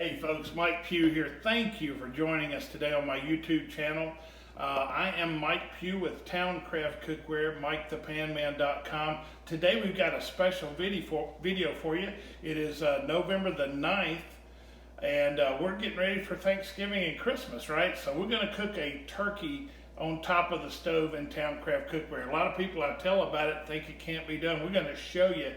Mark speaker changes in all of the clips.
Speaker 1: Hey folks, Mike Pugh here. Thank you for joining us today on my YouTube channel. I am Mike Pugh with Townecraft Cookware, MikeThePanman.com. Today we've got a special video for you. It is November the 9th, and we're getting ready for Thanksgiving and Christmas, right? So we're going to cook a turkey on top of the stove in Townecraft Cookware. A lot of people I tell about it think it can't be done. We're going to show you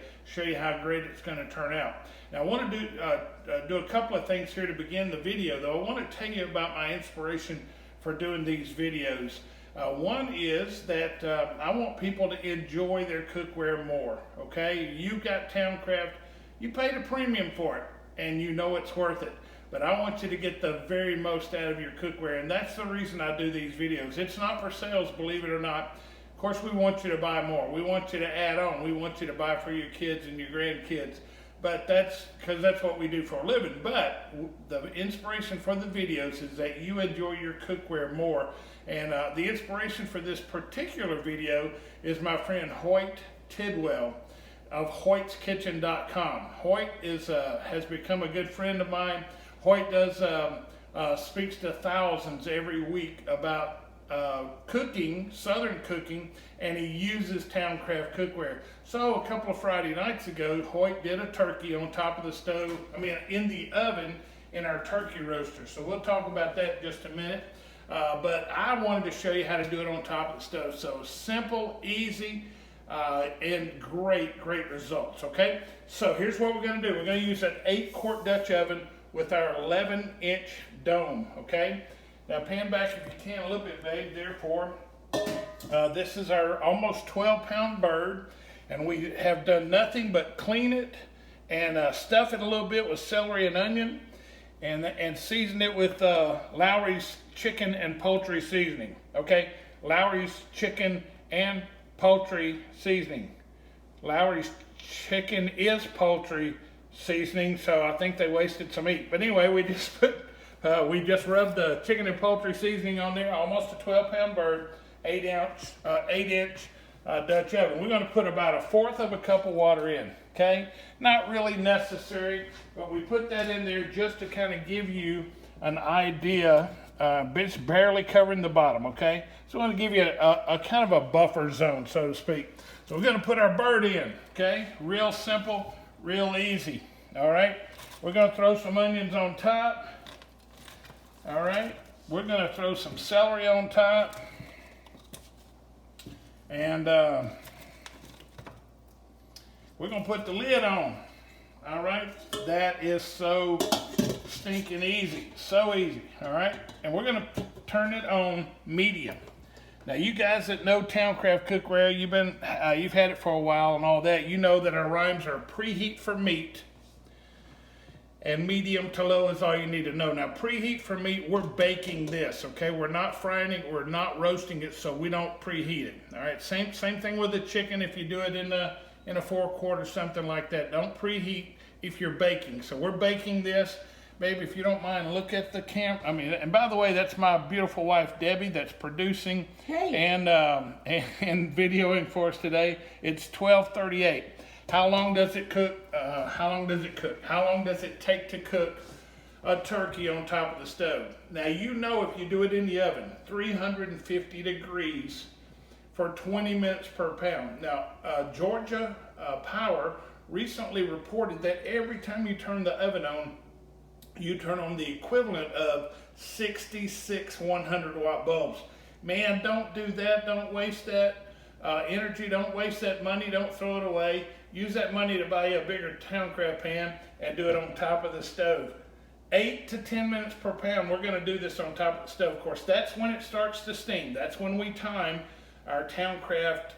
Speaker 1: how great it's going to turn out. Now I want to do a couple of things here to begin the video, though. I want to tell you about my inspiration for doing these videos. One is that I want people to enjoy their cookware more, okay? You've got Towncraft, you paid a premium for it, and you know it's worth it. But I want you to get the very most out of your cookware, and that's the reason I do these videos. It's not for sales, believe it or not. Of course, we want you to buy more. We want you to add on. We want you to buy for your kids and your grandkids. But that's because that's what we do for a living. But the inspiration for the videos is that you enjoy your cookware more. And the inspiration for this particular video is my friend Hoyt Tidwell of Hoyt'sKitchen.com. Hoyt has become a good friend of mine. Hoyt speaks to thousands every week about cooking, Southern cooking, and he uses Towncraft cookware. So a couple of Friday nights ago, Hoyt did a turkey on top of the stove, in the oven in our turkey roaster. So we'll talk about that in just a minute. But I wanted to show you how to do it on top of the stove. So simple, easy, and great results, okay? So here's what we're gonna do. We're gonna use an 8-quart Dutch oven with our 11-inch dome, okay? Now pan back if you can a little bit, babe, therefore. This is our almost 12-pound bird, and we have done nothing but clean it and stuff it a little bit with celery and onion and season it with Lawry's chicken and poultry seasoning, okay? Lawry's chicken and poultry seasoning. Lawry's chicken is poultry seasoning, so I think they wasted some meat. But anyway, we just rubbed the chicken and poultry seasoning on there, almost a 12-pound bird, 8-inch Dutch oven. We're going to put about 1/4 of a cup of water in, okay? Not really necessary, but we put that in there just to kind of give you an idea. It's barely covering the bottom, okay? So I'm going to give you a kind of a buffer zone, so to speak. So we're going to put our bird in, okay? Real simple, real easy, all right? We're going to throw some onions on top. All right, we're going to throw some celery on top, and we're going to put the lid on. All right, that is so stinking easy, so easy. All right, and we're going to turn it on medium. Now, you guys that know Towncraft cookware, you've had it for a while and all that. You know that our rhymes are preheat for meat, and medium to low is all you need to know. Now, preheat for meat, we're baking this, okay? We're not frying it, we're not roasting it, so we don't preheat it. All right, same thing with the chicken. If you do it in a 4-quart or something like that, don't preheat if you're baking. So we're baking this. Baby, if you don't mind, look at the and by the way, that's my beautiful wife, Debbie, that's producing and videoing for us today. It's 12:38. How long does it cook? How long does it take to cook a turkey on top of the stove? Now, you know if you do it in the oven, 350 degrees for 20 minutes per pound. Now, Georgia Power recently reported that every time you turn the oven on, you turn on the equivalent of 66 100-watt bulbs. Man, don't do that. Don't waste that energy. Don't waste that money. Don't throw it away. Use that money to buy you a bigger Towncraft pan and do it on top of the stove. 8 to 10 minutes per pound. We're going to do this on top of the stove. Of course, that's when it starts to steam. That's when we time our Towncraft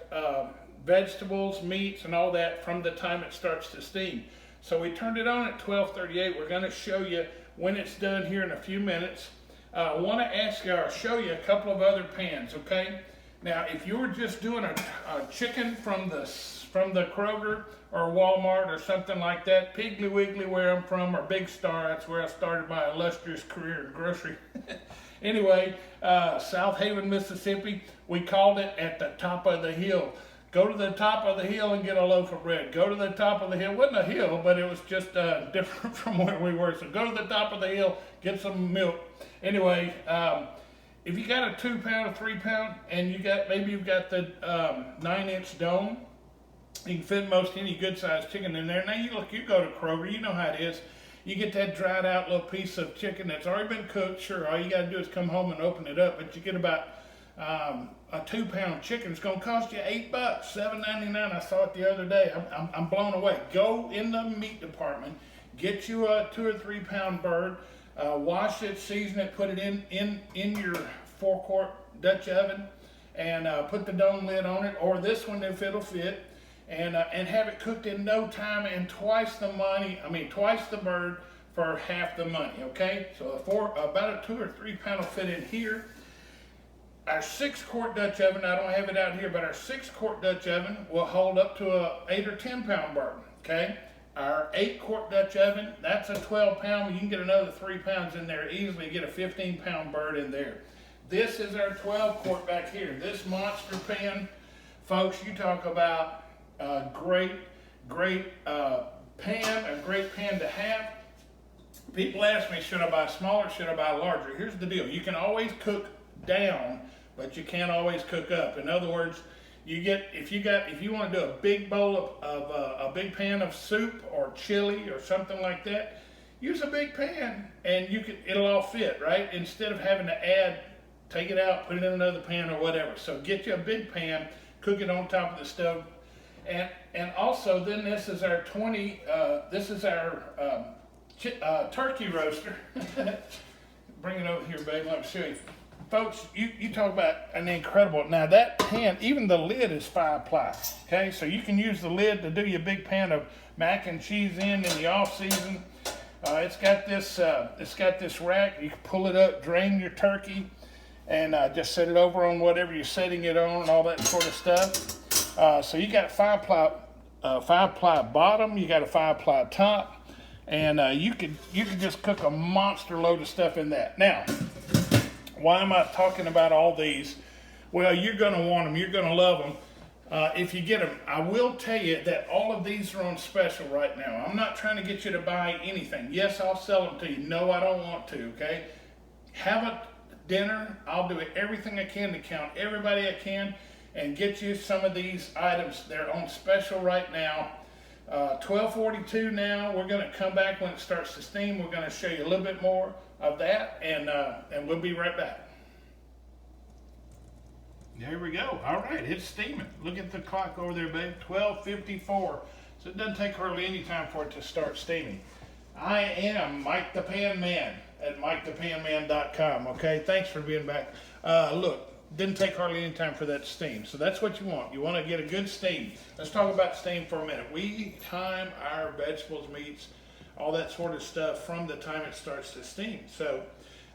Speaker 1: vegetables, meats, and all that from the time it starts to steam. So we turned it on at 12:38. We're going to show you when it's done here in a few minutes. I want to show you a couple of other pans, okay? Now, if you were just doing a chicken from the Kroger or Walmart or something like that, Piggly Wiggly, where I'm from, or Big Star, that's where I started my illustrious career in grocery. Anyway, South Haven, Mississippi, we called it at the top of the hill. Go to the top of the hill and get a loaf of bread. Go to the top of the hill. It wasn't a hill, but it was just different from where we were. So go to the top of the hill, get some milk. Anyway, if you got a 2 pound or 3 pound, and maybe you've got the 9-inch dome, you can fit most any good sized chicken in there. Now you go to Kroger, you know how it is. You get that dried out little piece of chicken that's already been cooked. Sure, all you got to do is come home and open it up, but you get about a 2 pound chicken. It's going to cost you $8, $7.99. I saw it the other day. I'm blown away. Go in the meat department, get you a 2 or 3 pound bird, wash it, season it, put it in your 4-quart Dutch oven, and put the dome lid on it, or this one if it'll fit, and have it cooked in no time and twice the bird for half the money. Okay, so about a 2 or 3 pound will fit in here. Our 6-quart Dutch oven, I don't have it out here, but our 6-quart Dutch oven will hold up to a 8 or 10 pound bird. Okay, our 8-quart Dutch oven, that's a 12 pound. You can get another 3 pounds in there easily. Get a 15 pound bird in there. This is our 12-quart back here. This monster pan, folks, you talk about a great pan, a great pan to have. People ask me, should I buy smaller, should I buy larger? Here's the deal. You can always cook down, but you can't always cook up. In other words, if you want to do a big bowl of a big pan of soup or chili or something like that, use a big pan and it'll all fit, right? Instead of having to take it out, put it in another pan or whatever. So get you a big pan, cook it on top of the stove, and also then this is our turkey roaster. Bring it over here, babe. Let me show you. Folks, you talk about an incredible, now that pan, even the lid is 5-ply, okay? So you can use the lid to do your big pan of mac and cheese in the off season. It's got this rack, you can pull it up, drain your turkey, and just set it over on whatever you're setting it on and all that sort of stuff. So you got 5-ply bottom, you got a 5-ply top, and you could just cook a monster load of stuff in that. Now, why am I talking about all these? Well, you're going to want them. You're going to love them if you get them. I will tell you that all of these are on special right now. I'm not trying to get you to buy anything. Yes, I'll sell them to you. No, I don't want to, okay? Have a dinner. I'll do everything I can to count everybody I can and get you some of these items. They're on special right now. $12.42 now. We're going to come back when it starts to steam. We're going to show you a little bit more of that, and we'll be right back. There we go. All right, it's steaming. Look at the clock over there, babe. 12:54. So it doesn't take hardly any time for it to start steaming. I am Mike the Pan Man at MikeThePanman.com. Okay, thanks for being back. Look, didn't take hardly any time for that to steam. So that's what you want. You want to get a good steam. Let's talk about steam for a minute. We time our vegetables, meats, all that sort of stuff from the time it starts to steam. So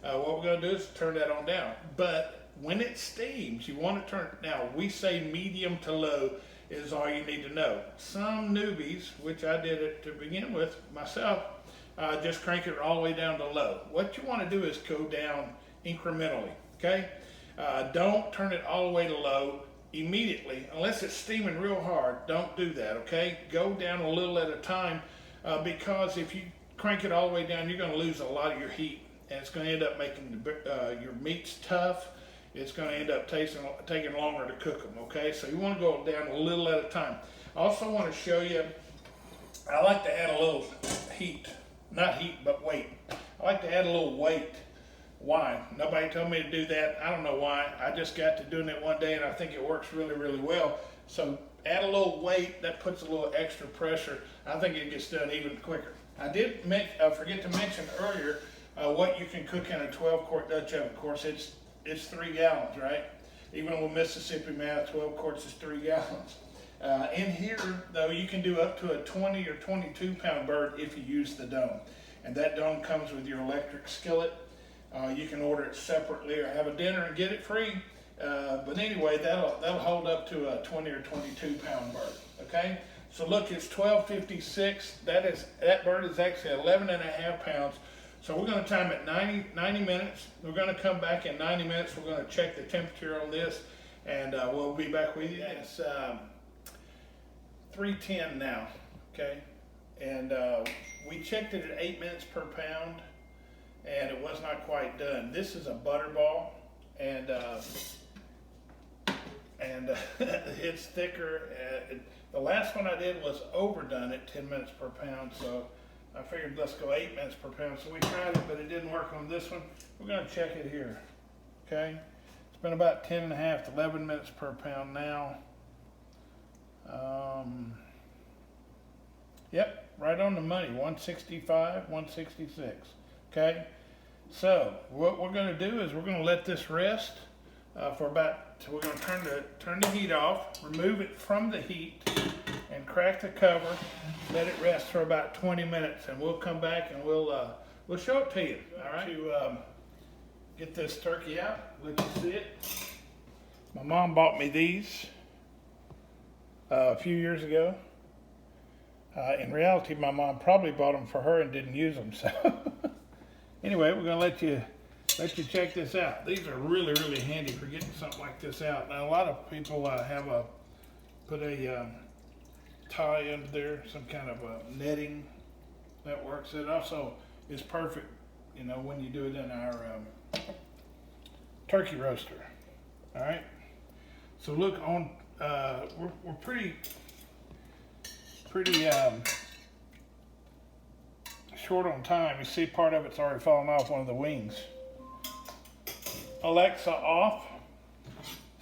Speaker 1: what we're going to do is turn that on down. But when it steams, you want to turn it down. We say medium to low is all you need to know. Some newbies, which I did it to begin with myself, just crank it all the way down to low. What you want to do is go down incrementally, okay? Don't turn it all the way to low immediately. Unless it's steaming real hard, don't do that, okay? Go down a little at a time because if you crank it all the way down, you're going to lose a lot of your heat, and it's going to end up making your meats tough. It's going to end up taking longer to cook them, okay? So you want to go down a little at a time. I also want to show you, I like to add a little weight. I like to add a little weight. Why? Nobody told me to do that. I don't know why. I just got to doing it one day and I think it works really, really well. So add a little weight, that puts a little extra pressure. I think it gets done even quicker. I did forget to mention earlier what you can cook in a 12-quart Dutch oven. Of course, it's 3 gallons, right? Even with Mississippi math, 12 quarts is 3 gallons. In here, though, you can do up to a 20 or 22 pound bird if you use the dome. And that dome comes with your electric skillet. You can order it separately or have a dinner and get it free. But anyway, that'll hold up to a 20 or 22 pound bird, okay? So look, it's 12:56. That bird is actually 11.5 pounds. So we're going to time it 90 minutes. We're going to come back in 90 minutes. We're going to check the temperature on this, and we'll be back with you. 310 now, okay? And we checked it at 8 minutes per pound, and it was not quite done. This is a butterball, and it's thicker. The last one I did was overdone at 10 minutes per pound, so I figured let's go 8 minutes per pound. So we tried it, but it didn't work on this one. We're gonna check it here, okay? It's been about 10 and a half to 11 minutes per pound now. Yep, right on the money, 165, 166, okay? So what we're gonna do is we're gonna let this rest for about, so we're gonna turn the heat off, remove it from the heat, and crack the cover, let it rest for about 20 minutes, and we'll come back and we'll show it to you, all right? To get this turkey out, let you see it. My mom bought me these a few years ago. In reality, my mom probably bought them for her and didn't use them. So anyway, we're gonna let you check this out. These are really, really handy for getting something like this out. Now, a lot of people put a tie under there, some kind of a netting that works. It also is perfect, you know, when you do it in our turkey roaster. All right. So look on. We're pretty short on time. You see part of it's already fallen off one of the wings. Alexa off.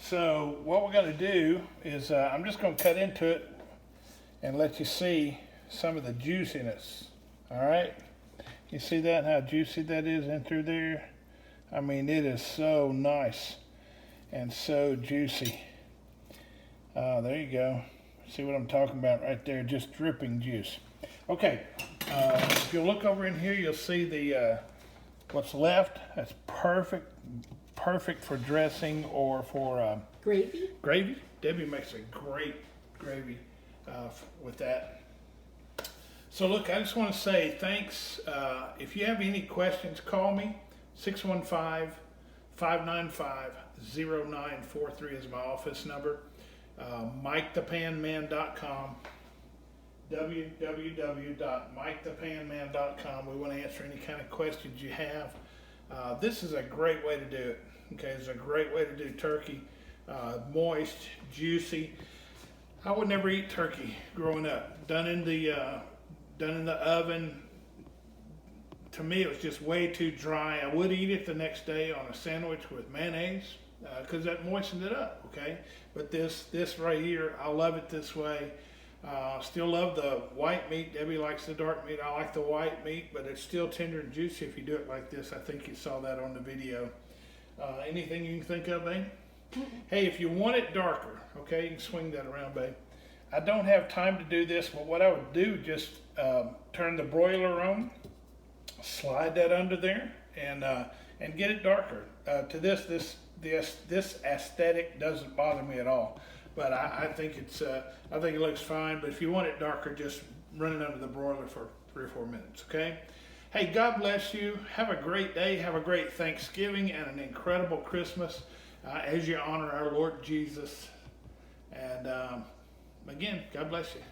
Speaker 1: So what we're going to do is I'm just going to cut into it and let you see some of the juiciness. All right. You see that, how juicy that is in through there? I mean, it is so nice and so juicy. There you go. See what I'm talking about right there, just dripping juice. Okay, if you look over in here, you'll see the what's left. That's perfect for dressing or for
Speaker 2: gravy.
Speaker 1: Gravy. Debbie makes a great gravy with that. So look, I just want to say thanks. If you have any questions, call me. 615-595-0943 is my office number. MikeThePanman.com, www.MikeThePanman.com. We want to answer any kind of questions you have. This is a great way to do it. Okay, it's a great way to do turkey. Moist, juicy. I would never eat turkey growing up. Done in the oven. To me, it was just way too dry. I would eat it the next day on a sandwich with mayonnaise because that moistened it up. Okay, but this right here, I love it this way. Still love the white meat. Debbie likes the dark meat. I like the white meat, but it's still tender and juicy if you do it like this. I think you saw that on the video. Anything you can think of, babe? Hey, if you want it darker, okay, you can swing that around, babe. I don't have time to do this, but what I would do, just turn the broiler on, slide that under there, and get it darker. To this aesthetic doesn't bother me at all, but I think it looks fine. But if you want it darker, just run it under the broiler for 3 or 4 minutes. Okay. Hey, God bless you. Have a great day. Have a great Thanksgiving and an incredible Christmas as you honor our Lord Jesus. And again, God bless you.